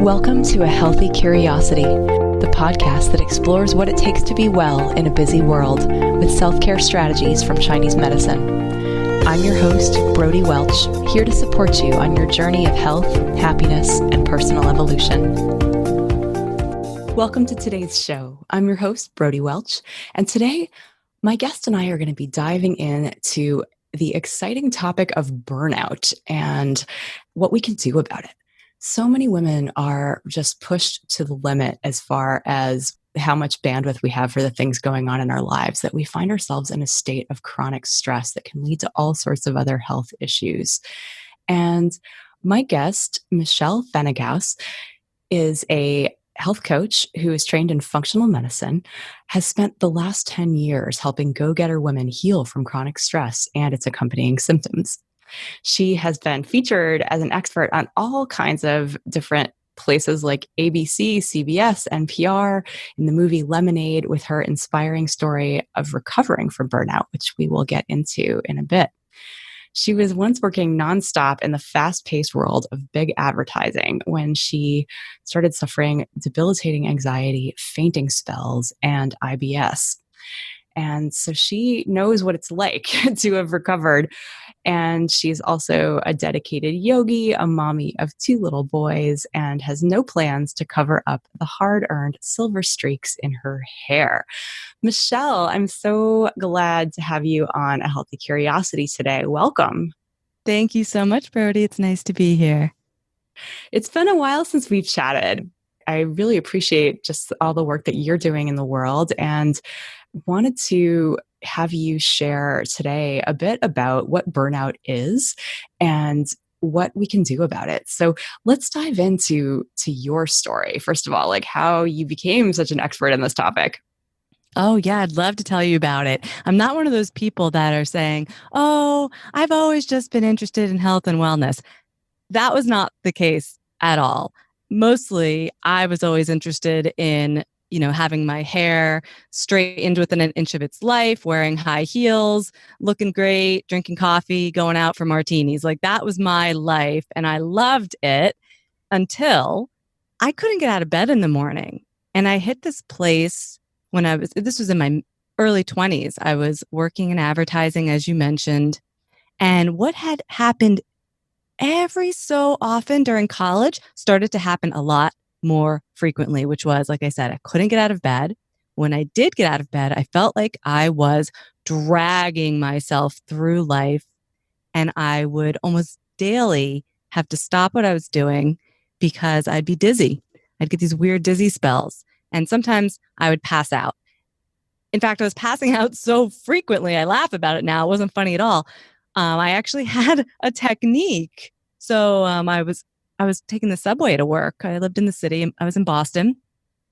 Welcome to A Healthy Curiosity, the podcast that explores what it takes to be well in a busy world with self-care strategies from Chinese medicine. I'm your host, Brody Welch, here to support you on your journey of health, happiness, and personal evolution. Welcome to today's show. I'm your host, Brody Welch, and today my guest and I are going to be diving into the exciting topic of burnout and what we can do about it. So many women are just pushed to the limit as far as how much bandwidth we have for the things going on in our lives that we find ourselves in a state of chronic stress that can lead to all sorts of other health issues. And my guest, Michelle Pfhennighaus, is a health coach who is trained in functional medicine, has spent the last 10 years helping go-getter women heal from chronic stress and its accompanying symptoms. She has been featured as an expert on all kinds of different places like ABC, CBS, NPR, in the movie Lemonade with her inspiring story of recovering from burnout, which we will get into in a bit. She was once working nonstop in the fast-paced world of big advertising when she started suffering debilitating anxiety, fainting spells, and IBS. And so she knows what it's like to have recovered. And she's also a dedicated yogi, a mommy of 2 little boys, and has no plans to cover up the hard-earned silver streaks in her hair. Michelle, I'm so glad to have you on A Healthy Curiosity today. Welcome. Thank you so much, Brody. It's nice to be here. It's been a while since we've chatted. I really appreciate just all the work that you're doing in the world and wanted to have you share today a bit about what burnout is and what we can do about it. So let's dive into your story. First of all, like how you became such an expert in this topic. Oh, yeah, I'd love to tell you about it. I'm not one of those people that are saying, oh, I've always just been interested in health and wellness. That was not the case at all. Mostly, I was always interested in having my hair straightened within an inch of its life, wearing high heels, looking great, drinking coffee, going out for martinis. Like that was my life. And I loved it until I couldn't get out of bed in the morning. And I hit this place when this was in my early 20s. I was working in advertising, as you mentioned. And what had happened every so often during college started to happen a lot more frequently, which was, like I said, I couldn't get out of bed. When I did get out of bed, I felt like I was dragging myself through life, and I would almost daily have to stop what I was doing because I'd be dizzy. I'd get these weird dizzy spells, and sometimes I would pass out. In fact, I was passing out so frequently, I laugh about it now. It wasn't funny at all. I actually had a technique. So I was taking the subway to work. I lived in the city. I was in Boston,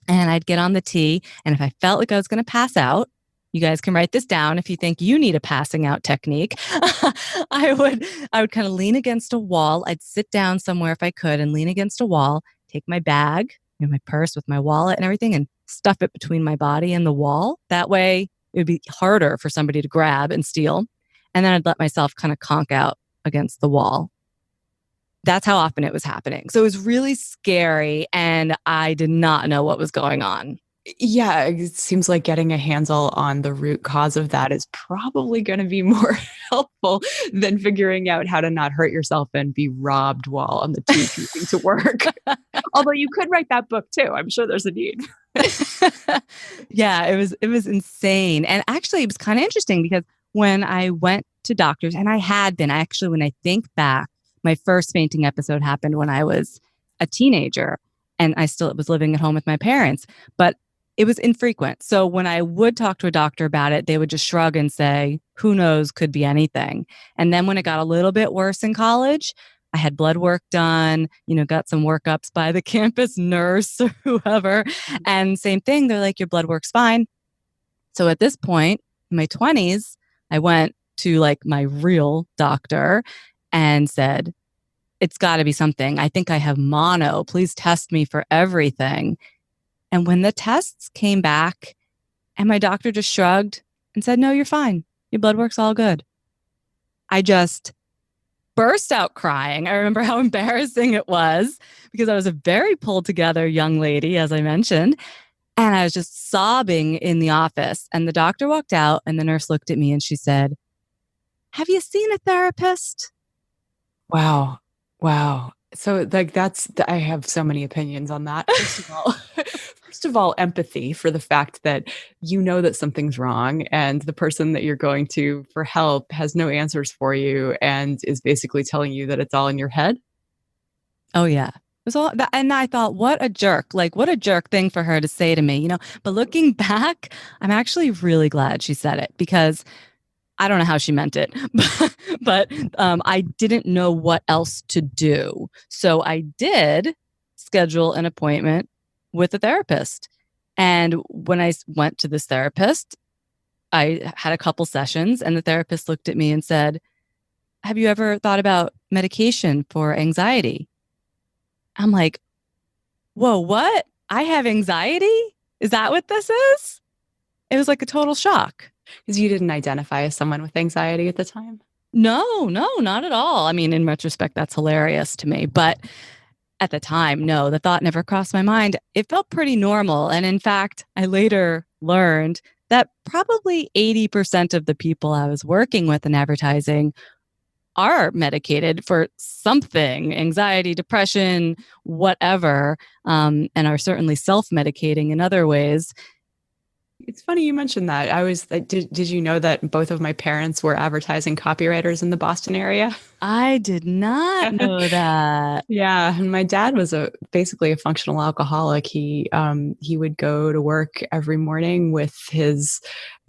and I'd get on the T. And if I felt like I was going to pass out, you guys can write this down if you think you need a passing out technique. I would kind of lean against a wall. I'd sit down somewhere if I could and lean against a wall, take my bag, my purse with my wallet and everything, and stuff it between my body and the wall. That way it would be harder for somebody to grab and steal. And then I'd let myself kind of conk out against the wall. That's how often it was happening. So it was really scary, and I did not know what was going on. Yeah, it seems like getting a handle on the root cause of that is probably going to be more helpful than figuring out how to not hurt yourself and be robbed while on the tube commuting to work. Although you could write that book too. I'm sure there's a need. Yeah, it was insane. And actually, it was kind of interesting because when I went to doctors, and when I think back, my first fainting episode happened when I was a teenager, and I still was living at home with my parents, but it was infrequent. So when I would talk to a doctor about it, they would just shrug and say, who knows, could be anything. And then when it got a little bit worse in college, I had blood work done, got some workups by the campus nurse or whoever. And same thing, they're like, your blood work's fine. So at this point, in my 20s, I went to like my real doctor and said, it's got to be something. I think I have mono. Please test me for everything. And when the tests came back and my doctor just shrugged and said, no, you're fine. Your blood work's all good. I just burst out crying. I remember how embarrassing it was because I was a very pulled together young lady, as I mentioned. And I was just sobbing in the office. And the doctor walked out and the nurse looked at me and she said, "Have you seen a therapist?" Wow. Wow. So like I have so many opinions on that. First of all, empathy for the fact that you know that something's wrong and the person that you're going to for help has no answers for you and is basically telling you that it's all in your head. Oh, yeah. It was all that, and I thought, what a jerk. Like, what a jerk thing for her to say to me, you know? But looking back, I'm actually really glad she said it because I don't know how she meant it, but I didn't know what else to do. So I did schedule an appointment with a therapist. And when went to this therapist, I had a couple sessions, and the therapist looked at me and said, "Have you ever thought about medication for anxiety?" I'm like, "Whoa, what? I have anxiety? Is that what this is?" It was like a total shock. Because you didn't identify as someone with anxiety at the time. No, no, not at all. I mean, in retrospect, that's hilarious to me. But at the time, no, the thought never crossed my mind. It felt pretty normal. And in fact, I later learned that probably 80% of the people I was working with in advertising are medicated for something, anxiety, depression, whatever, and are certainly self medicating in other ways. It's funny you mentioned that. I was like, did you know that both of my parents were advertising copywriters in the Boston area? I did not know that. Yeah, and my dad was basically a functional alcoholic. He would go to work every morning with his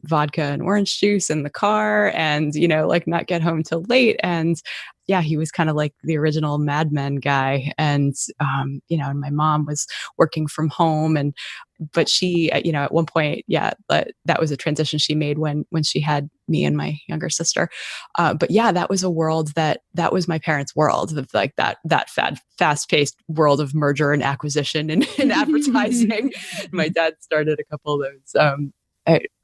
vodka and orange juice in the car and like not get home till late. And yeah, he was kind of like the original Mad Men guy. And and my mom was working from home, and but she at one point, yeah, but that was a transition she made when she had me and my younger sister. But yeah, that was a world that was my parents' world, of like that fast-paced world of merger and acquisition and advertising. My dad started a couple of those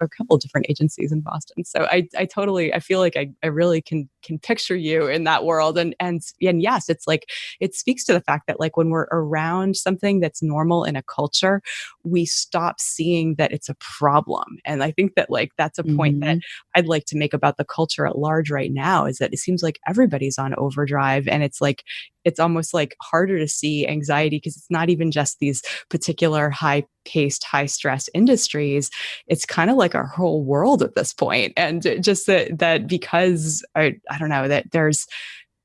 a couple of different agencies in Boston. So I totally, I feel like I really can picture you in that world. And yes, it's like, it speaks to the fact that like when we're around something that's normal in a culture, we stop seeing that it's a problem. And I think that like, that's a point that Mhm. I'd like to make about the culture at large right now, is that it seems like everybody's on overdrive, and it's like, it's almost like harder to see anxiety because it's not even just these particular high paced, high stress industries. It's kind of like our whole world at this point. And just that because I don't know, that there's,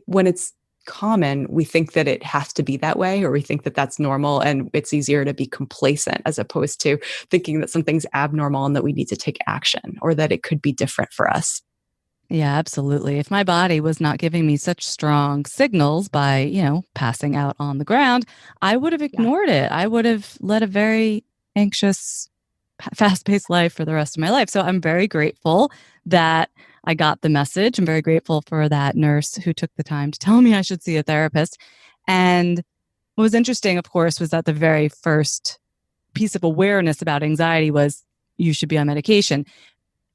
when it's common, we think that it has to be that way, or we think that that's normal, and it's easier to be complacent as opposed to thinking that something's abnormal and that we need to take action, or that it could be different for us. Yeah, absolutely. If my body was not giving me such strong signals by, passing out on the ground, I would have Yeah. ignored it. I would have led a very anxious, fast paced life for the rest of my life. So I'm very grateful that I got the message. I'm very grateful for that nurse who took the time to tell me I should see a therapist. And what was interesting, of course, was that the very first piece of awareness about anxiety was you should be on medication.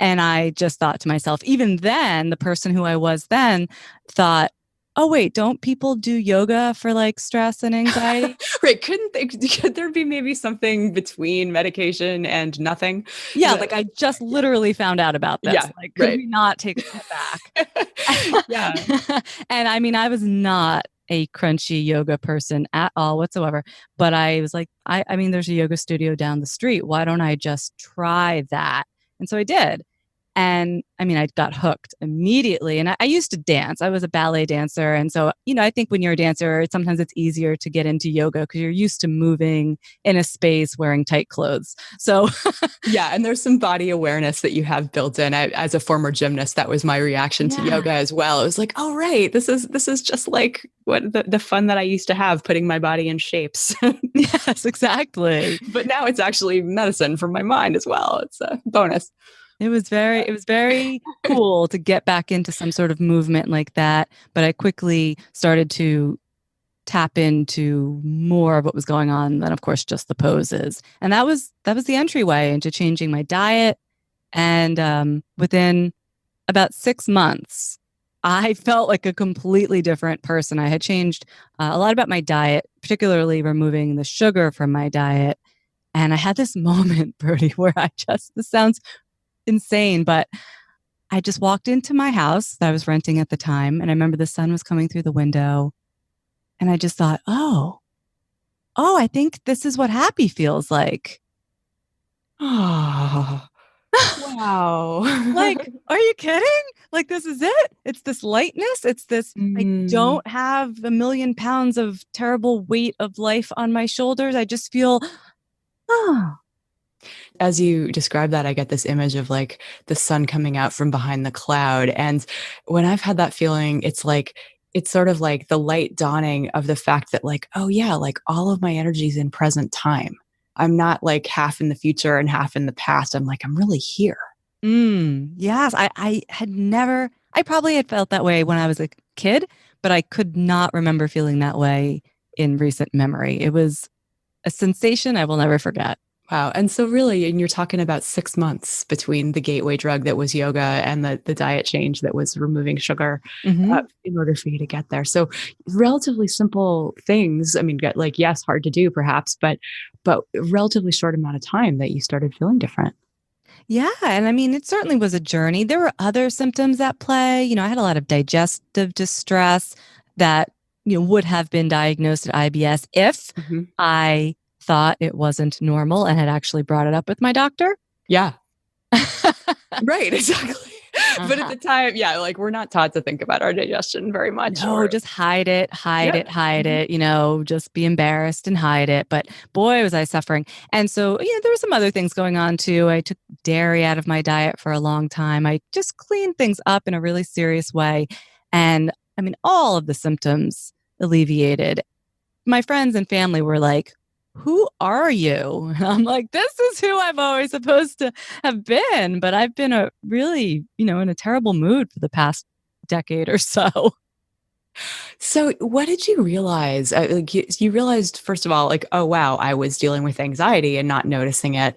And I just thought to myself, even then, the person who I was then thought, "Oh, wait, don't people do yoga for like stress and anxiety?" Right. Could there be maybe something between medication and nothing? Yeah, That- like I just literally found out about this. yeah. Like, could Right. we not take a step back? Yeah. And I mean, I was not a crunchy yoga person at all whatsoever. But I was like, I mean, there's a yoga studio down the street. Why don't I just try that? And so I did. And I mean, I got hooked immediately. And I used to dance. I was a ballet dancer. And so, I think when you're a dancer, sometimes it's easier to get into yoga because you're used to moving in a space wearing tight clothes. So, Yeah, and there's some body awareness that you have built in. As a former gymnast, that was my reaction to yeah. yoga as well. It was like, oh right, this is just like what the fun that I used to have, putting my body in shapes. Yes, exactly. But now it's actually medicine for my mind as well. It's a bonus. It was very cool to get back into some sort of movement like that. But I quickly started to tap into more of what was going on than, of course, just the poses. And that was the entryway into changing my diet. And within about 6 months, I felt like a completely different person. I had changed a lot about my diet, particularly removing the sugar from my diet. And I had this moment, Brody, where this sounds insane, but I just walked into my house that I was renting at the time. And I remember the sun was coming through the window. And I just thought, I think this is what happy feels like. Oh, wow. Like, are you kidding? Like, this is it. It's this lightness. It's this, I Mm. don't have a million pounds of terrible weight of life on my shoulders. I just feel, oh, As you describe that, I get this image of like the sun coming out from behind the cloud. And when I've had that feeling, it's sort of like the light dawning of the fact that, like, oh, yeah, like all of my energy is in present time. I'm not like half in the future and half in the past. I'm like, I'm really here. yes. I had never, I probably had felt that way when I was a kid, but I could not remember feeling that way in recent memory. It was a sensation I will never forget. Wow. And so really, and you're talking about 6 months between the gateway drug that was yoga and the diet change that was removing sugar Mm-hmm. in order for you to get there. So relatively simple things. I mean, like, yes, hard to do perhaps, but relatively short amount of time that you started feeling different. Yeah. And I mean, it certainly was a journey. There were other symptoms at play. I had a lot of digestive distress that, would have been diagnosed at IBS if Mhm. I thought it wasn't normal and had actually brought it up with my doctor. Yeah. Right, exactly. But at Uh-huh. the time, yeah, like we're not taught to think about our digestion very much No, or just hide it, hide yep. it, hide Mhm. it, just be embarrassed and hide it. But boy, was I suffering. And so, there were some other things going on too. I took dairy out of my diet for a long time. I just cleaned things up in a really serious way. And I mean, all of the symptoms alleviated. My friends and family were like, who are you? And I'm like, this is who I'm always supposed to have been. But I've been a really, in a terrible mood for the past decade or so. So, what did you realize? Like you realized, first of all, like, oh, wow, I was dealing with anxiety and not noticing it.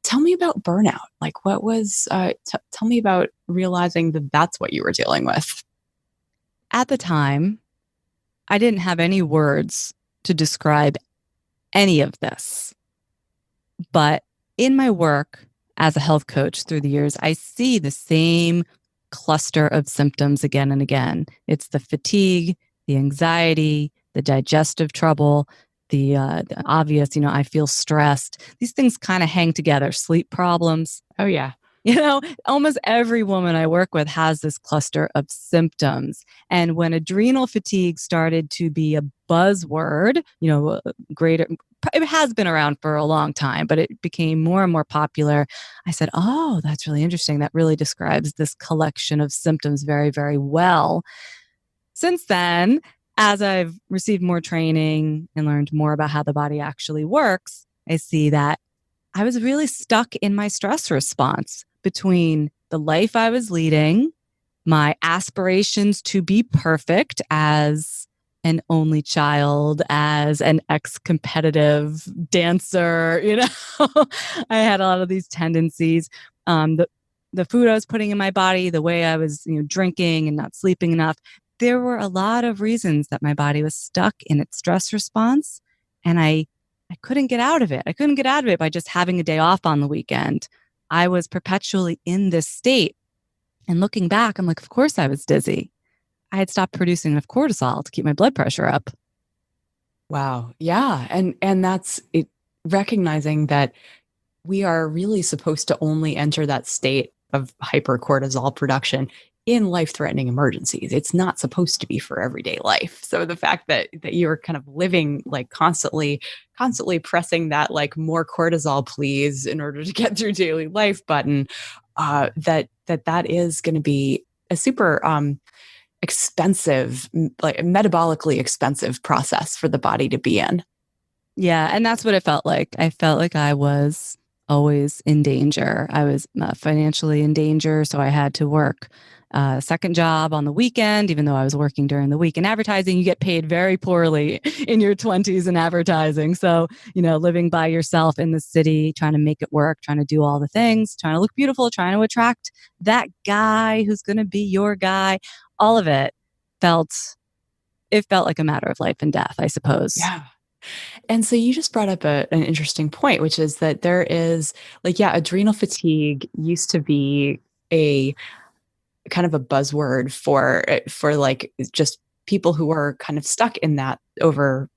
Tell me about burnout. Like, what was, tell me about realizing that that's what you were dealing with. At the time, I didn't have any words to describe any of this. But in my work as a health coach through the years, I see the same cluster of symptoms again and again. It's the fatigue, the anxiety, the digestive trouble, the obvious, I feel stressed. These things kind of hang together, sleep problems. Oh, yeah. Almost every woman I work with has this cluster of symptoms. And when adrenal fatigue started to be a buzzword, greater, it has been around for a long time, but it became more and more popular. I said, oh, that's really interesting. That really describes this collection of symptoms very, very well. Since then, as I've received more training and learned more about how the body actually works, I see that I was really stuck in my stress response between the life I was leading, my aspirations to be perfect as an only child, as an ex competitive dancer. I had a lot of these tendencies. The food I was putting in my body, the way I was drinking and not sleeping enough. There were a lot of reasons that my body was stuck in its stress response. And I couldn't get out of it. I couldn't get out of it by just having a day off on the weekend. I was perpetually in this state. And looking back, I'm like, of course I was dizzy. I had stopped producing enough cortisol to keep my blood pressure up. Wow. Yeah. And that's it, recognizing that we are really supposed to only enter that state of hypercortisol production in life-threatening emergencies. It's not supposed to be for everyday life. So the fact that you're kind of living like constantly pressing that like more cortisol please in order to get through daily life button, that is going to be a super expensive, like metabolically expensive process for the body to be in. Yeah. And that's what it felt like. I felt like I was always in danger. I was financially in danger. So I had to work a second job on the weekend, even though I was working during the week. In advertising, you get paid very poorly in your 20s in advertising. So, living by yourself in the city, trying to make it work, trying to do all the things, trying to look beautiful, trying to attract that guy who's going to be your guy. all of it felt like a matter of life and death, I suppose. Yeah. And so you just brought up an interesting point, which is that there is adrenal fatigue used to be a kind of a buzzword for like just people who are kind of stuck in that over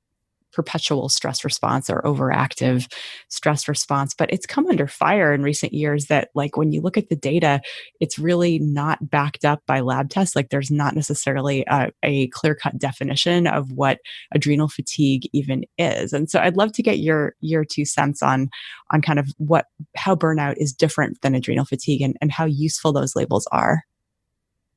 perpetual stress response or overactive stress response. But it's come under fire in recent years that, like, when you look at the data, it's really not backed up by lab tests. Like, there's not necessarily a clear-cut definition of what adrenal fatigue even is. And so I'd love to get your 2 cents on kind of how burnout is different than adrenal fatigue and how useful those labels are.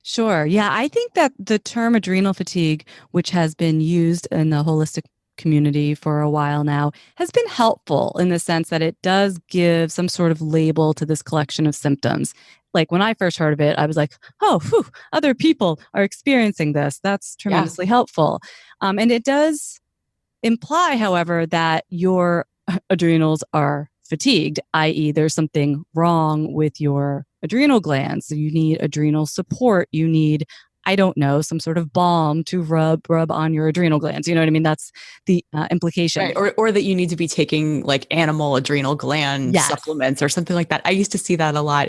Sure. Yeah, I think that the term adrenal fatigue, which has been used in the holistic community for a while now, has been helpful in the sense that it does give some sort of label to this collection of symptoms. Like when I first heard of it, I was like, oh, whew, other people are experiencing this. That's tremendously helpful. And it does imply, however, that your adrenals are fatigued, i.e., there's something wrong with your adrenal glands. So you need adrenal support. You need, I don't know, some sort of balm to rub on your adrenal glands. You know what I mean? That's the implication. Right. Or that you need to be taking like animal adrenal gland supplements or something like that. I used to see that a lot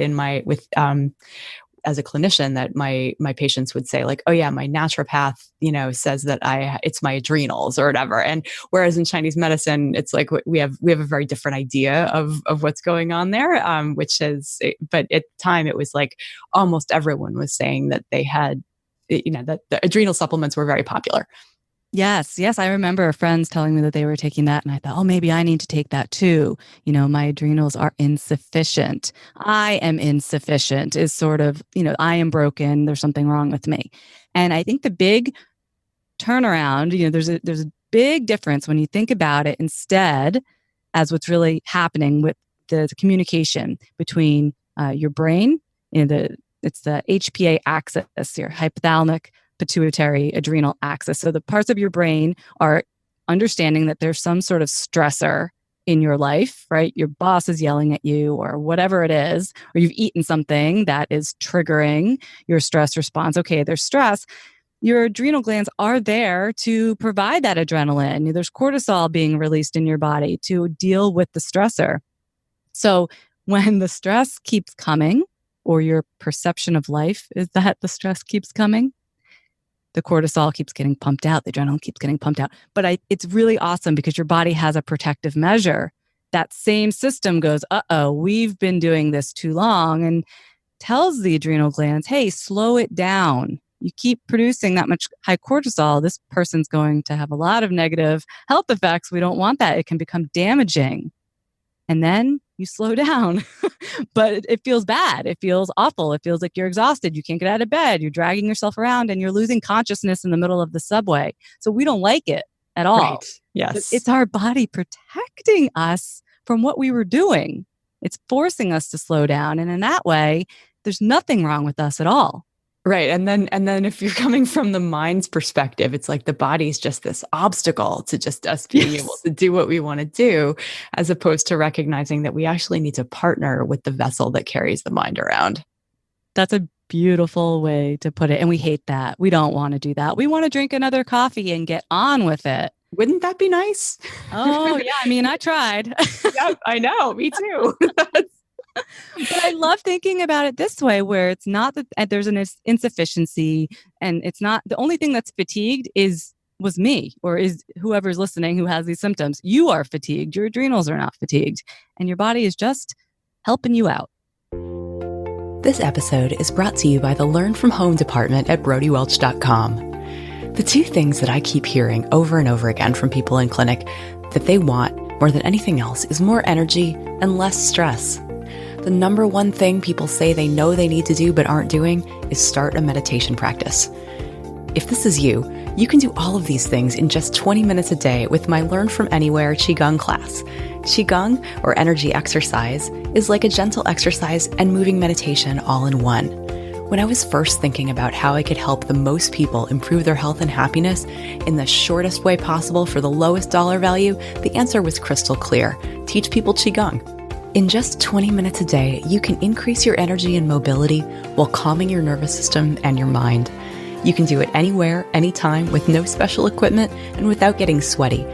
as a clinician, that my patients would say like, oh yeah, my naturopath, says that it's my adrenals or whatever. And whereas in Chinese medicine, it's like we have a very different idea of what's going on there, but at the time it was like almost everyone was saying that they had, that the adrenal supplements were very popular. Yes. I remember friends telling me that they were taking that, and I thought, oh, maybe I need to take that too. My adrenals are insufficient. I am insufficient is sort of, I am broken. There's something wrong with me. And I think the big turnaround, there's a big difference when you think about it instead as what's really happening with the communication between your brain, it's the HPA axis, your hypothalamic pituitary adrenal axis. So the parts of your brain are understanding that there's some sort of stressor in your life, right? Your boss is yelling at you or whatever it is, or you've eaten something that is triggering your stress response. Okay, there's stress. Your adrenal glands are there to provide that adrenaline. There's cortisol being released in your body to deal with the stressor. So when the stress keeps coming, or your perception of life is that the stress keeps coming, the cortisol keeps getting pumped out, the adrenaline keeps getting pumped out. But it's really awesome because your body has a protective measure. That same system goes, we've been doing this too long, and tells the adrenal glands, hey, slow it down. You keep producing that much high cortisol, this person's going to have a lot of negative health effects. We don't want that. It can become damaging. And then you slow down, but it feels bad. It feels awful. It feels like you're exhausted. You can't get out of bed. You're dragging yourself around and you're losing consciousness in the middle of the subway. So we don't like it at all. Right. Yes. It's our body protecting us from what we were doing. It's forcing us to slow down. And in that way, there's nothing wrong with us at all. Right. And then if you're coming from the mind's perspective, it's like the body's just this obstacle to just us being able to do what we want to do, as opposed to recognizing that we actually need to partner with the vessel that carries the mind around. That's a beautiful way to put it. And we hate that. We don't want to do that. We want to drink another coffee and get on with it. Wouldn't that be nice? Oh, yeah. I mean, I tried. Yeah, I know. Me too. But I love thinking about it this way, where it's not that there's an insufficiency, and it's not the only thing that's fatigued was me, or is whoever's listening who has these symptoms. You are fatigued. Your adrenals are not fatigued, and your body is just helping you out. This episode is brought to you by the Learn From Home department at BrodyWelch.com. The 2 things that I keep hearing over and over again from people in clinic that they want more than anything else is more energy and less stress. The number 1 thing people say they know they need to do but aren't doing is start a meditation practice. If this is you, you can do all of these things in just 20 minutes a day with my Learn From Anywhere Qigong class. Qigong, or energy exercise, is like a gentle exercise and moving meditation all in one. When I was first thinking about how I could help the most people improve their health and happiness in the shortest way possible for the lowest dollar value, the answer was crystal clear: teach people Qigong. In just 20 minutes a day, you can increase your energy and mobility while calming your nervous system and your mind. You can do it anywhere, anytime, with no special equipment and without getting sweaty.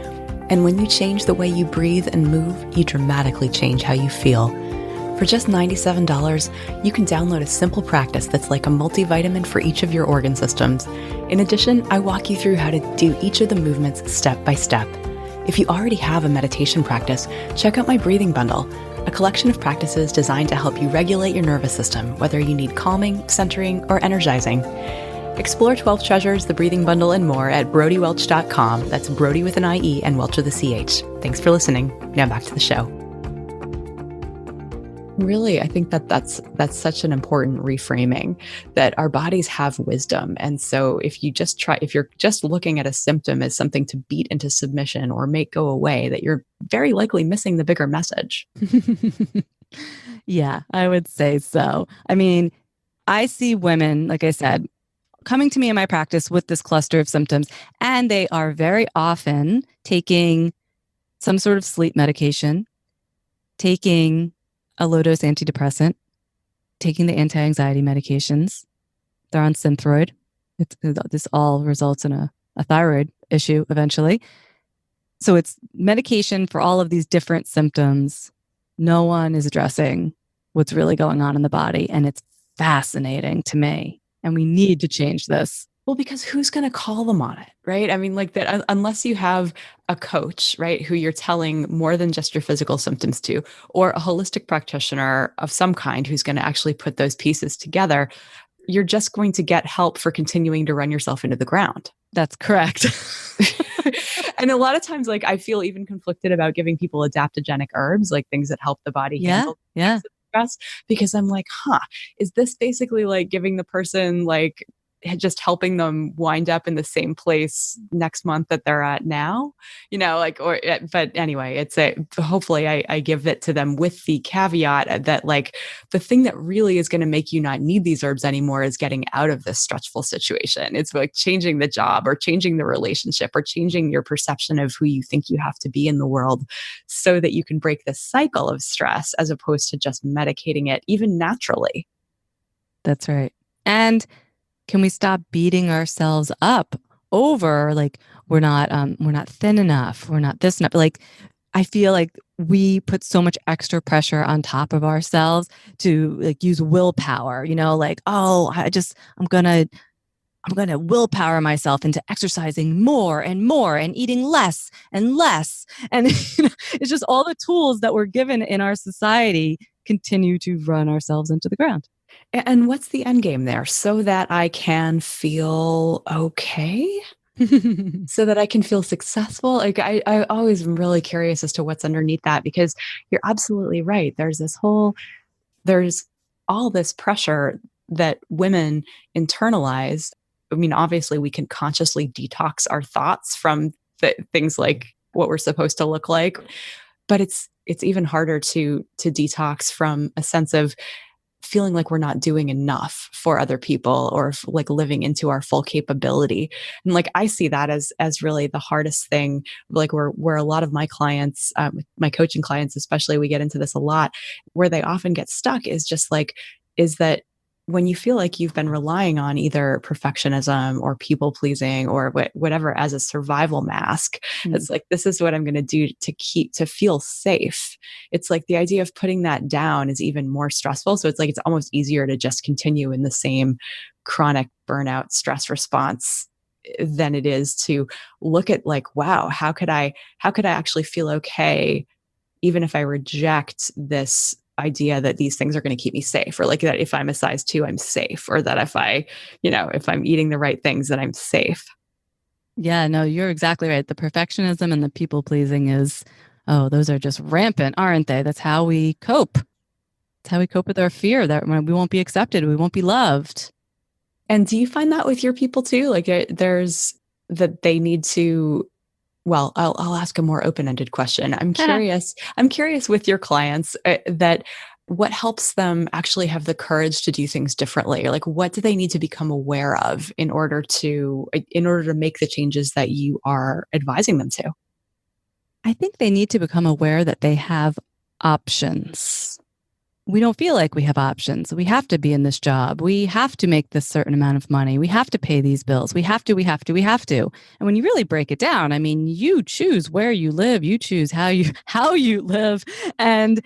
And when you change the way you breathe and move, you dramatically change how you feel. For just $97, you can download a simple practice that's like a multivitamin for each of your organ systems. In addition, I walk you through how to do each of the movements step by step. If you already have a meditation practice, check out my breathing bundle, a collection of practices designed to help you regulate your nervous system, whether you need calming, centering, or energizing. Explore 12 Treasures, the Breathing Bundle, and more at brodywelch.com. That's Brody with an IE and Welch with a CH. Thanks for listening. Now back to the show. Really, I think that's such an important reframing, that our bodies have wisdom. And so if you're just looking at a symptom as something to beat into submission or make go away, that you're very likely missing the bigger message. Yeah, I would say so. I mean, I see women, like I said, coming to me in my practice with this cluster of symptoms, and they are very often taking some sort of sleep medication, taking a low-dose antidepressant, taking the anti-anxiety medications. They're on Synthroid. This all results in a thyroid issue eventually. So it's medication for all of these different symptoms. No one is addressing what's really going on in the body, and it's fascinating to me. And we need to change this. Well, because who's going to call them on it, right? I mean, like that, unless you have a coach, right, who you're telling more than just your physical symptoms to, or a holistic practitioner of some kind who's going to actually put those pieces together, you're just going to get help for continuing to run yourself into the ground. That's correct. And a lot of times, like, I feel even conflicted about giving people adaptogenic herbs, like things that help the body handle stress, because I'm like, is this basically like giving the person, like, just helping them wind up in the same place next month that they're at now, but anyway, hopefully I give it to them with the caveat that, like, the thing that really is going to make you not need these herbs anymore is getting out of this stressful situation. It's like changing the job or changing the relationship or changing your perception of who you think you have to be in the world so that you can break the cycle of stress, as opposed to just medicating it even naturally. That's right. And can we stop beating ourselves up over, like, we're not thin enough, we're not this enough? Like, I feel like we put so much extra pressure on top of ourselves to, like, use willpower, like, I'm gonna willpower myself into exercising more and more and eating less and less. And it's just all the tools that we're given in our society continue to run ourselves into the ground. And what's the end game there? So that I can feel okay? So that I can feel successful? Like, I always am really curious as to what's underneath that, because you're absolutely right. There's all this pressure that women internalize. I mean, obviously we can consciously detox our thoughts from things like what we're supposed to look like, but it's even harder to detox from a sense of feeling like we're not doing enough for other people, or like living into our full capability. And like, I see that as really the hardest thing, like where a lot of my clients, my coaching clients, especially, we get into this a lot, where they often get stuck is that when you feel like you've been relying on either perfectionism or people pleasing or whatever as a survival mask, it's like, this is what I'm going to do to feel safe. It's like the idea of putting that down is even more stressful. So it's like, it's almost easier to just continue in the same chronic burnout stress response than it is to look at, like, wow, how could I actually feel okay, even if I reject this idea that these things are going to keep me safe, or like that if I'm a size 2, I'm safe, or that if I'm eating the right things, that I'm safe. Yeah, no, you're exactly right. The perfectionism and the people pleasing those are just rampant, aren't they? That's how we cope. It's how we cope with our fear that we won't be accepted, we won't be loved. And do you find that with your people too? Like, there's that they need to, well, I'll ask a more open-ended question. I'm curious with your clients, that what helps them actually have the courage to do things differently? Or like, what do they need to become aware of in order to make the changes that you are advising them to? I think they need to become aware that they have options. we don't feel like we have options. We have to be in this job. We have to make this certain amount of money. We have to pay these bills. We have to, we have to, we have to. And when you really break it down, I mean, you choose where you live, you choose how you live. And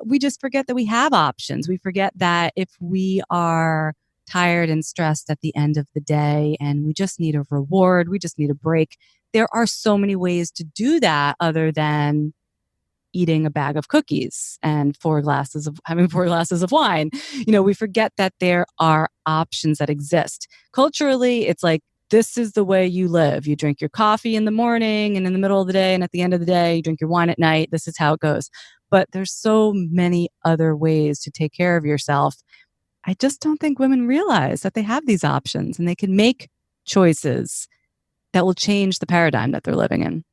we just forget that we have options. We forget that if we are tired and stressed at the end of the day and we just need a reward, we just need a break. There are so many ways to do that other than eating a bag of cookies and having 4 glasses of wine. We forget that there are options that exist. Culturally, it's like, this is the way you live. You drink your coffee in the morning and in the middle of the day, and at the end of the day, you drink your wine at night. This is how it goes. But there's so many other ways to take care of yourself. I just don't think women realize that they have these options and they can make choices that will change the paradigm that they're living in.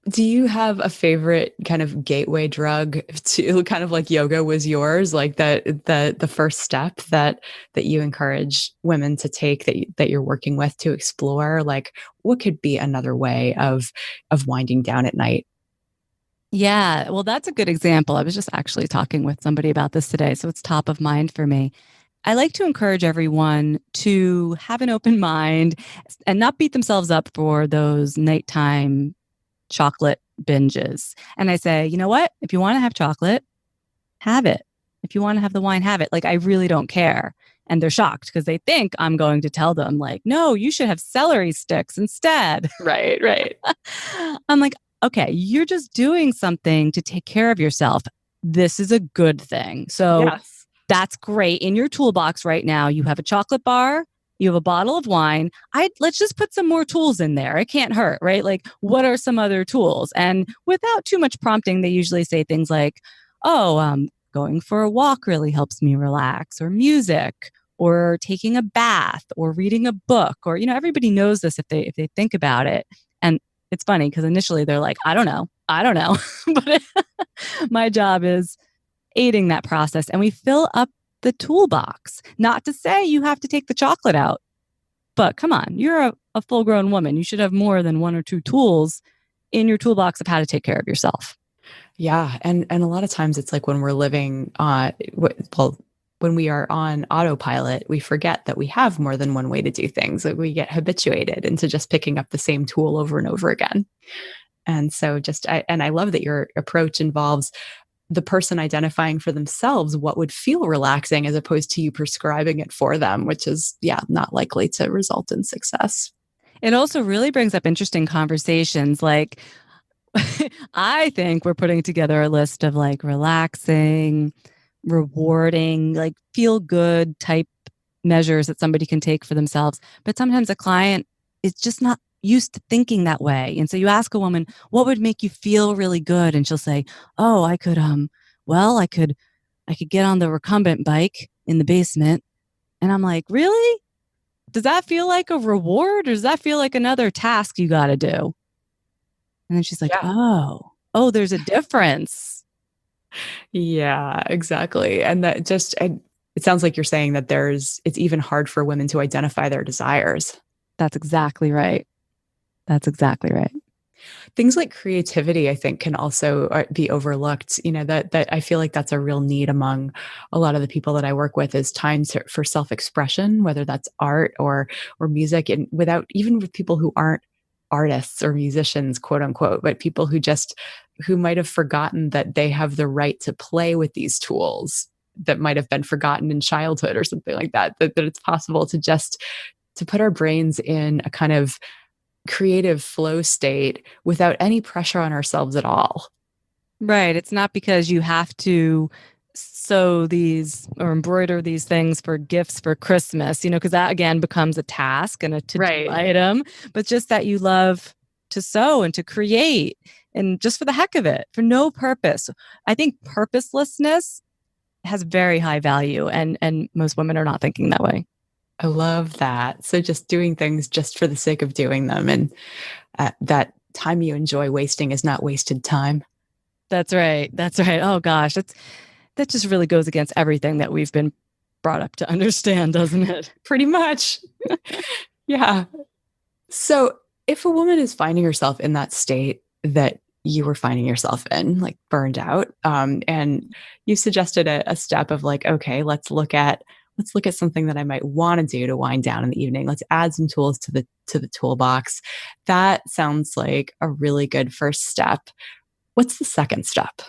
Do you have a favorite kind of gateway drug to kind of like yoga was yours, like the first step that you encourage women to take that you're working with to explore? Like, what could be another way of winding down at night? Yeah, well, that's a good example. I was just actually talking with somebody about this today, so it's top of mind for me. I like to encourage everyone to have an open mind and not beat themselves up for those nighttime chocolate binges. And I say, you know what? If you want to have chocolate, have it. If you want to have the wine, have it. Like, I really don't care. And they're shocked because they think I'm going to tell them, like, no, you should have celery sticks instead. Right, right. I'm like, okay, you're just doing something to take care of yourself. This is a good thing. So Yes. that's great. In your toolbox right now, you have a chocolate bar, you have a bottle of wine. Let's just put some more tools in there. It can't hurt, right? Like, what are some other tools? And without too much prompting, they usually say things like, oh, going for a walk really helps me relax, or music, or taking a bath, or reading a book, or, everybody knows this if they think about it. And it's funny because initially they're like, I don't know. But my job is aiding that process. And we fill up the toolbox. Not to say you have to take the chocolate out, but come on, you're a full grown woman. You should have more than one or two tools in your toolbox of how to take care of yourself. Yeah. And a lot of times it's like when we're living well, when we are on autopilot, we forget that we have more than one way to do things. Like, we get habituated into just picking up the same tool over and over again. And so I love that your approach involves the person identifying for themselves what would feel relaxing as opposed to you prescribing it for them, which is, yeah, not likely to result in success. It also really brings up interesting conversations. Like, I think we're putting together a list of like relaxing, rewarding, like feel good type measures that somebody can take for themselves. But sometimes a client is just not used to thinking that way. And so you ask a woman, what would make you feel really good? And she'll say, oh, well, I could get on the recumbent bike in the basement. And I'm like, really? Does that feel like a reward, or does that feel like another task you got to do? And then she's like, Yeah. oh, there's a difference. Yeah, exactly. And it sounds like you're saying that it's even hard for women to identify their desires. That's exactly right. That's exactly right. Things like creativity, I think, can also be overlooked. That I feel like that's a real need among a lot of the people that I work with, is time for self-expression, whether that's art or music, and even with people who aren't artists or musicians, quote unquote, but people who might have forgotten that they have the right to play with these tools that might have been forgotten in childhood or something like that it's possible to put our brains in a kind of creative flow state without any pressure on ourselves at all. Right. It's not because you have to sew these or embroider these things for gifts for Christmas, because that again becomes a task and a to-do Right. item, but just that you love to sew and to create, and just for the heck of it, for no purpose. I think purposelessness has very high value, and most women are not thinking that way. I love that. So just doing things just for the sake of doing them, and that time you enjoy wasting is not wasted time. That's right. That's right. Oh gosh, that just really goes against everything that we've been brought up to understand, doesn't it? Pretty much. Yeah. So if a woman is finding herself in that state that you were finding yourself in, like burned out. And you suggested a step of like, okay, let's look at something that I might want to do to wind down in the evening. Let's add some tools to the toolbox. That sounds like a really good first step. What's the second step?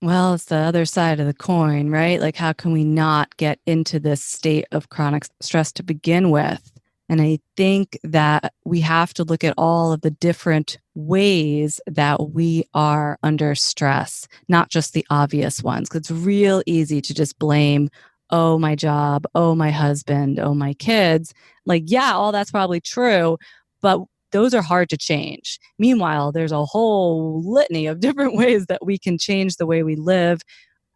Well, it's the other side of the coin, right? Like, how can we not get into this state of chronic stress to begin with? And I think that we have to look at all of the different ways that we are under stress, not just the obvious ones. Because it's real easy to just blame, oh, my job, oh, my husband, oh, my kids. Like, yeah, all that's probably true. But those are hard to change. Meanwhile, there's a whole litany of different ways that we can change the way we live,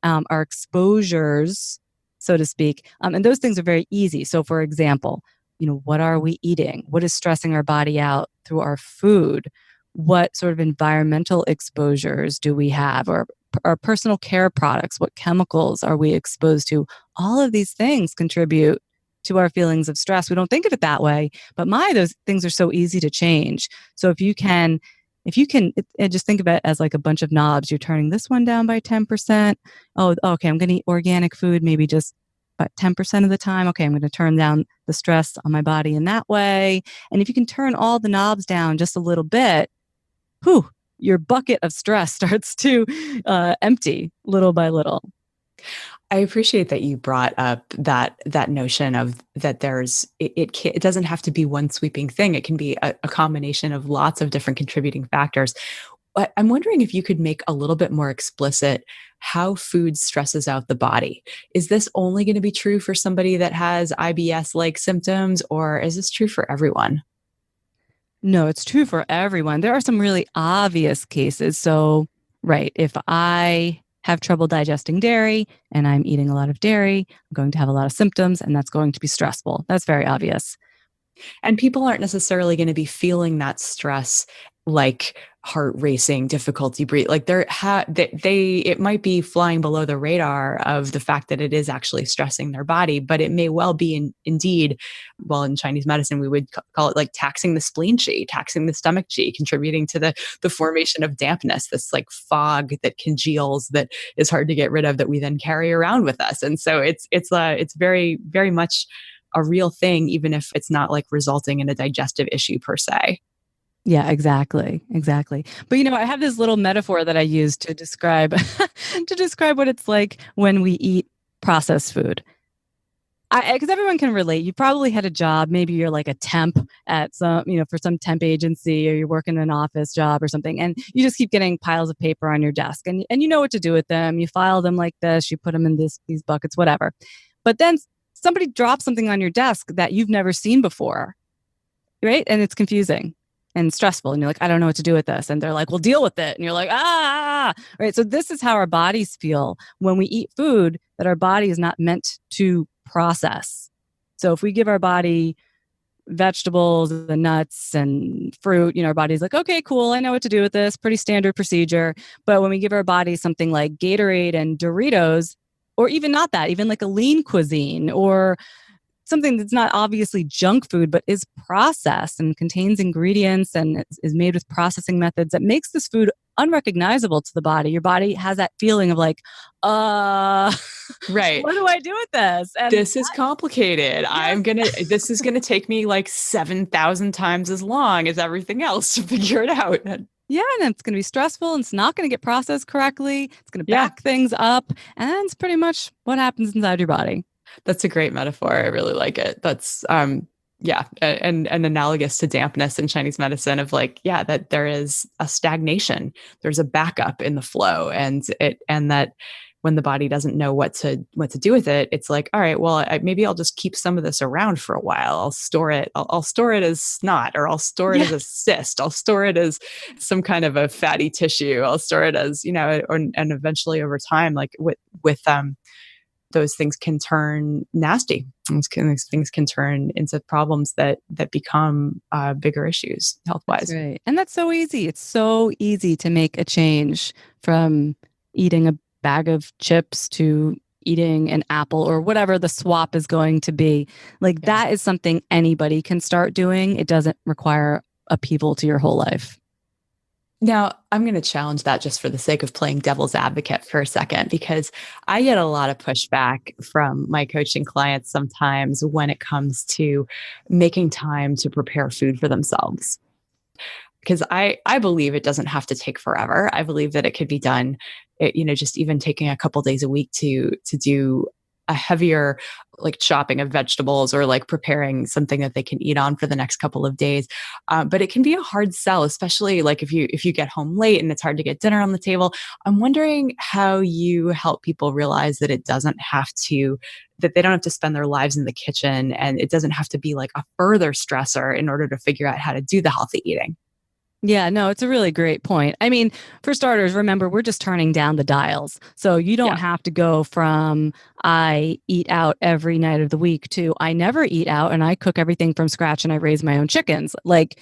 our exposures, so to speak. And those things are very easy. So, for example, what are we eating? What is stressing our body out through our food? What sort of environmental exposures do we have? Or our personal care products? What chemicals are we exposed to? All of these things contribute to our feelings of stress. We don't think of it that way, but those things are so easy to change. So just think of it as like a bunch of knobs. You're turning this one down by 10%. Oh, okay, I'm going to eat organic food maybe just about 10% of the time. Okay, I'm going to turn down the stress on my body in that way. And if you can turn all the knobs down just a little bit, whew, your bucket of stress starts to empty little by little. I appreciate that you brought up that notion of that it doesn't have to be one sweeping thing. It can be a combination of lots of different contributing factors. But I'm wondering if you could make a little bit more explicit how food stresses out the body. Is this only going to be true for somebody that has IBS-like symptoms, or is this true for everyone? No, it's true for everyone. There are some really obvious cases. So, right, if I have trouble digesting dairy and I'm eating a lot of dairy, I'm going to have a lot of symptoms and that's going to be stressful. That's very obvious. And people aren't necessarily going to be feeling that stress like heart racing, difficulty breathe. Like it might be flying below the radar of the fact that it is actually stressing their body, but it may well be indeed, well, in Chinese medicine, we would call it like taxing the spleen qi, taxing the stomach qi, contributing to the formation of dampness, this like fog that congeals that is hard to get rid of that we then carry around with us. And so it's very, very much a real thing, even if it's not like resulting in a digestive issue per se. Yeah, exactly. Exactly. But I have this little metaphor that I use to describe to describe what it's like when we eat processed food. Because everyone can relate. You probably had a job. Maybe you're like a temp at for some temp agency, or you're working an office job or something, and you just keep getting piles of paper on your desk, and you know what to do with them. You file them like this. You put them in these buckets, whatever. But then somebody drops something on your desk that you've never seen before, right? And it's confusing and stressful. And you're like, I don't know what to do with this. And they're like, well, deal with it. And you're like, right. So this is how our bodies feel when we eat food that our body is not meant to process. So if we give our body vegetables and nuts and fruit, our body's like, okay, cool. I know what to do with this. Pretty standard procedure. But when we give our body something like Gatorade and Doritos, or even not that, even like a lean cuisine or something that's not obviously junk food, but is processed and contains ingredients and is made with processing methods that makes this food unrecognizable to the body. Your body has that feeling of like, Right. what do I do with this? And this is complicated. Yes. This is going to take me like 7,000 times as long as everything else to figure it out. Yeah, and it's going to be stressful and it's not going to get processed correctly. It's going to back things up. And that's pretty much what happens inside your body. That's a great metaphor. I really like it. That's and analogous to dampness in Chinese medicine of like, that there is a stagnation, there's a backup in the flow, and that when the body doesn't know what to do with it, it's like, all right, well, maybe I'll just keep some of this around for a while. I'll store it. I'll store it as snot, or I'll store it as a cyst. I'll store it as some kind of a fatty tissue. I'll store it as and eventually over time, like with those things can turn nasty. Those things can turn into problems that become bigger issues health-wise. Right. And that's so easy. It's so easy to make a change from eating a bag of chips to eating an apple or whatever the swap is going to be. Like that is something anybody can start doing. It doesn't require upheaval to your whole life. Now, I'm going to challenge that just for the sake of playing devil's advocate for a second, because I get a lot of pushback from my coaching clients sometimes when it comes to making time to prepare food for themselves. Because I believe it doesn't have to take forever. I believe that it could be done, just even taking a couple days a week to do a heavier like chopping of vegetables or like preparing something that they can eat on for the next couple of days. But it can be a hard sell, especially like if you get home late and it's hard to get dinner on the table. I'm wondering how you help people realize that it doesn't have to that they don't have to spend their lives in the kitchen, and it doesn't have to be like a further stressor in order to figure out how to do the healthy eating. Yeah, no, it's a really great point. I mean, for starters, remember, we're just turning down the dials. So you don't Yeah. have to go from I eat out every night of the week to I never eat out and I cook everything from scratch and I raise my own chickens. Like,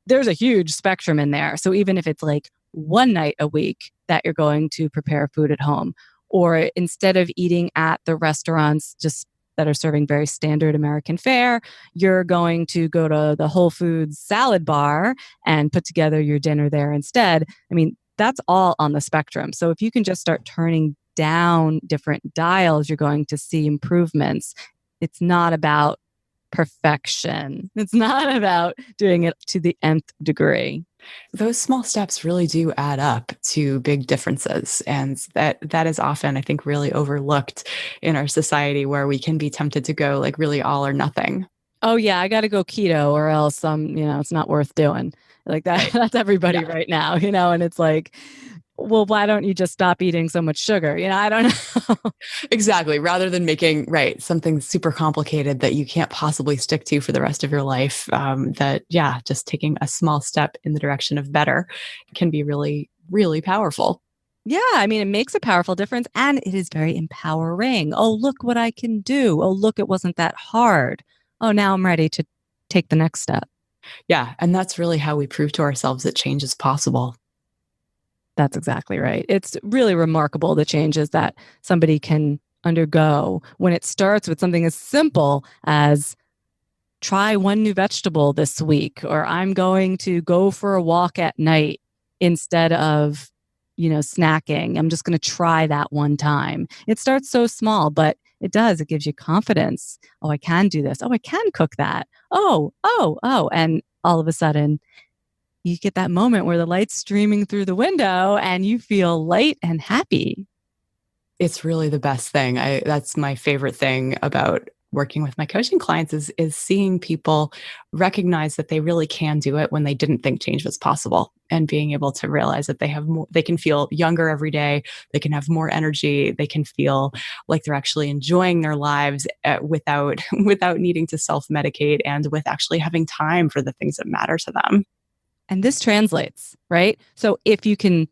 there's a huge spectrum in there. So even if it's like one night a week that you're going to prepare food at home, or instead of eating at the restaurants just that are serving very standard American fare, you're going to go to the Whole Foods salad bar and put together your dinner there instead. I mean, that's all on the spectrum. So if you can just start turning down different dials, you're going to see improvements. It's not about perfection. It's not about doing it to the nth degree. Those small steps really do add up to big differences, and that is often, I think, really overlooked in our society, where we can be tempted to go like really all or nothing. Oh yeah, I got to go keto or else it's not worth doing. Like that Right. that's Yeah. everybody right now, and it's like, well, why don't you just stop eating so much sugar? I don't know. Exactly. Rather than making, right, something super complicated that you can't possibly stick to for the rest of your life, yeah, just taking a small step in the direction of better can be really, really powerful. Yeah, I mean, it makes a powerful difference and it is very empowering. Oh, look what I can do. Oh, look, it wasn't that hard. Oh, now I'm ready to take the next step. Yeah. And that's really how we prove to ourselves that change is possible. That's exactly right. It's really remarkable the changes that somebody can undergo when it starts with something as simple as try one new vegetable this week, or I'm going to go for a walk at night instead of, snacking. I'm just going to try that one time. It starts so small, but it does. It gives you confidence. Oh, I can do this. Oh, I can cook that. Oh, oh, oh. And all of a sudden, you get that moment where the light's streaming through the window and you feel light and happy. It's really the best thing. That's my favorite thing about working with my coaching clients is seeing people recognize that they really can do it when they didn't think change was possible, and being able to realize that they can feel younger every day, they can have more energy, they can feel like they're actually enjoying their lives without without needing to self-medicate, and with actually having time for the things that matter to them. And this translates, right? So if you can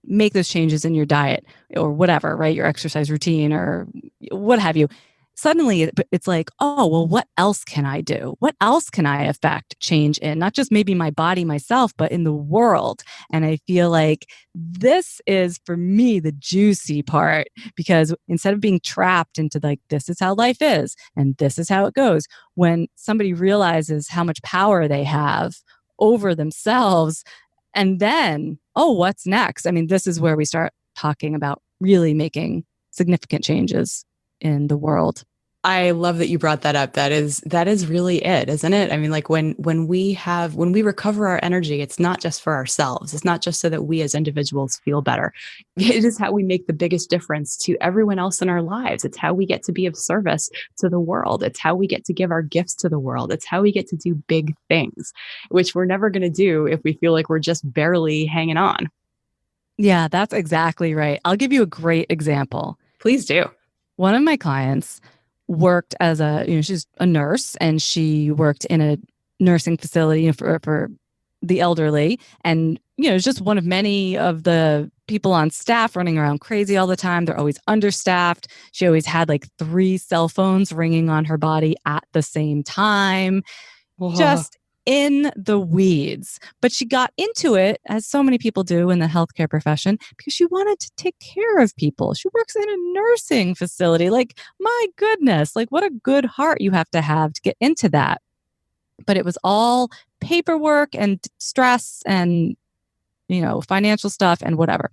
make those changes in your diet or whatever, right? Your exercise routine or what have you. Suddenly it's like, oh, well, what else can I do? What else can I affect change in? Not just maybe my body myself, but in the world. And I feel like this is for me the juicy part, because instead of being trapped into like, this is how life is and this is how it goes, when somebody realizes how much power they have over themselves, and then, oh, what's next? I mean, this is where we start talking about really making significant changes in the world. I love that you brought that up. That is really it, isn't it? I mean, like when we recover our energy, it's not just for ourselves. It's not just so that we as individuals feel better. It is how we make the biggest difference to everyone else in our lives. It's how we get to be of service to the world. It's how we get to give our gifts to the world. It's how we get to do big things, which we're never going to do if we feel like we're just barely hanging on. Yeah, that's exactly right. I'll give you a great example. Please do. One of my clients worked as she's a nurse and she worked in a nursing facility for the elderly. And, it's just one of many of the people on staff running around crazy all the time. They're always understaffed. She always had like 3 cell phones ringing on her body at the same time, Whoa. just in the weeds. But she got into it, as so many people do in the healthcare profession, because she wanted to take care of people. She works in a nursing facility. Like, my goodness, like what a good heart you have to get into that. But it was all paperwork and stress and financial stuff and whatever.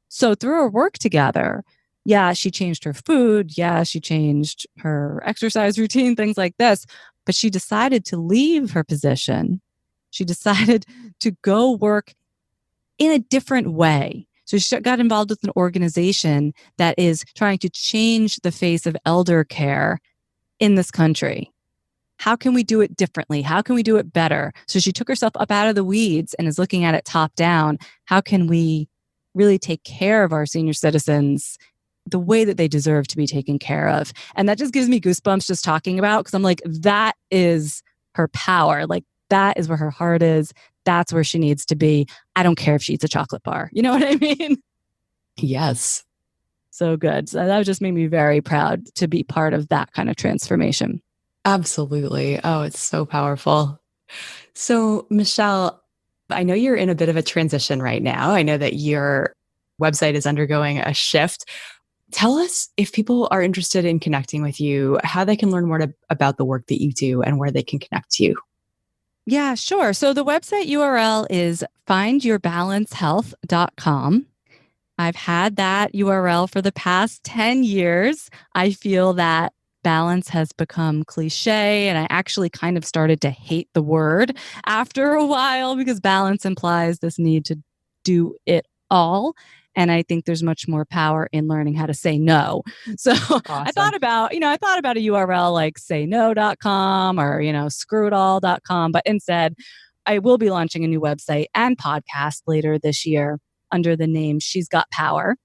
So through our work together, yeah, she changed her food. Yeah, she changed her exercise routine, things like this. But she decided to leave her position. She decided to go work in a different way. So she got involved with an organization that is trying to change the face of elder care in this country. How can we do it differently? How can we do it better? So she took herself up out of the weeds and is looking at it top down. How can we really take care of our senior citizens the way that they deserve to be taken care of? And that just gives me goosebumps just talking about, because I'm like, that is her power. Like, that is where her heart is. That's where she needs to be. I don't care if she eats a chocolate bar. You know what I mean? Yes. So good. So that just made me very proud to be part of that kind of transformation. Absolutely. Oh, it's so powerful. So, Michelle, I know you're in a bit of a transition right now. I know that your website is undergoing a shift. Tell us, if people are interested in connecting with you, how they can learn more about the work that you do and where they can connect to you. Yeah, sure. So the website URL is findyourbalancehealth.com. I've had that URL for the past 10 years. I feel that balance has become cliche, and I actually kind of started to hate the word after a while, because balance implies this need to do it all. And I think there's much more power in learning how to say no. So Awesome. I thought about a URL like sayno.com or, screwitall.com, but instead I will be launching a new website and podcast later this year under the name She's Got Power,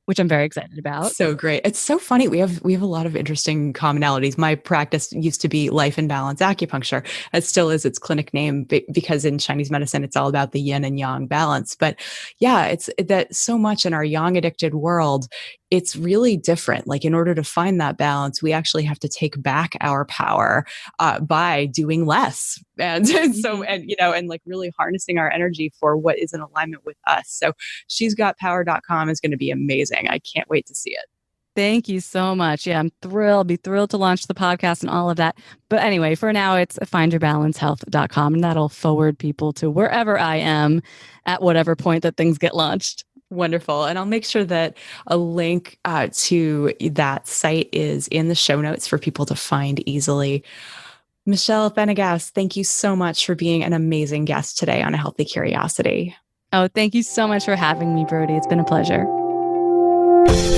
which I'm very excited about. So great. It's so funny. We have a lot of interesting commonalities. My practice used to be Life and Balance Acupuncture. It still is its clinic name because in Chinese medicine, it's all about the yin and yang balance. But yeah, it's that so much in our yang addicted world, it's really different. Like, in order to find that balance, we actually have to take back our power by doing less. And like really harnessing our energy for what is in alignment with us. So she'sgotpower.com is going to be amazing. I can't wait to see it. Thank you so much. Yeah, I'm thrilled. Be thrilled to launch the podcast and all of that. But anyway, for now, it's findyourbalancehealth.com, and that'll forward people to wherever I am at whatever point that things get launched. Wonderful. And I'll make sure that a link to that site is in the show notes for people to find easily. Michelle Pfhennighaus, thank you so much for being an amazing guest today on A Healthy Curiosity. Oh, thank you so much for having me, Brody. It's been a pleasure.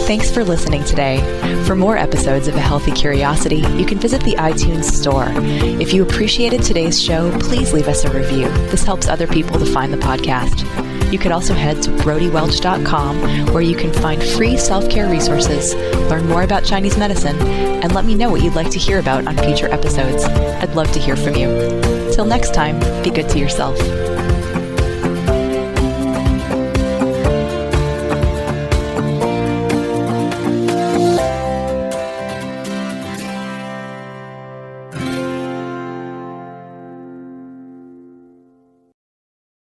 Thanks for listening today. For more episodes of A Healthy Curiosity, you can visit the iTunes store. If you appreciated today's show, please leave us a review. This helps other people to find the podcast. You could also head to brodywelch.com, where you can find free self-care resources, learn more about Chinese medicine, and let me know what you'd like to hear about on future episodes. I'd love to hear from you. Till next time, be good to yourself.